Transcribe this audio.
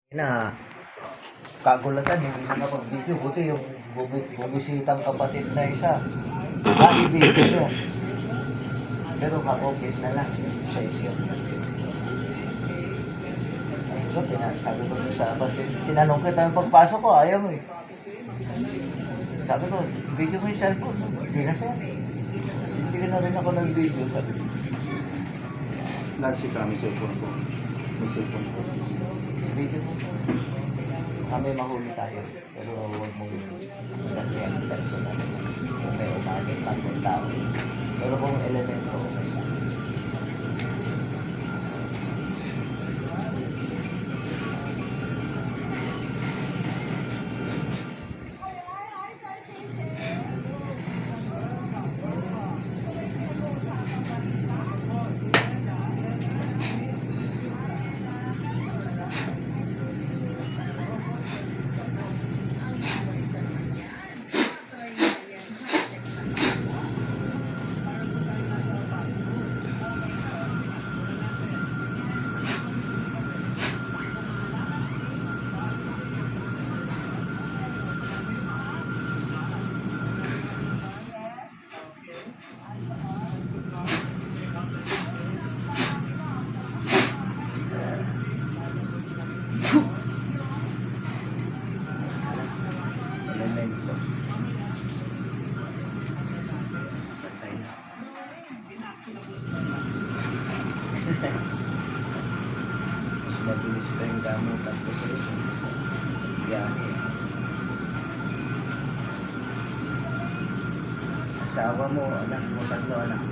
Na kagulatan, hindi na nakapag-video. Buti yung bumisitang kapatid na isa. I-video niya. Pero ka-okay na lang sa isyo. Ito, sabi ko sa bus, tinanong kita yung pagpasok ko, ayaw mo eh. Sabi ko, video mo yung cellphone. Hindi na siya. Hindi na rin ako nag-video, sabi ko. Nancy kami cellphone ko. May cellphone ko. Video mo. Kami mahuli tayo. Pero huwag mong ganyan ang personal. Kung may umagit ng tao. Pero kung elemento, okay lang. Elemento. Patay na. Mas mabilis pa yung gamutan ko sa ito. Biyahe. Asawa mo, anak mo, tatlo anak mo.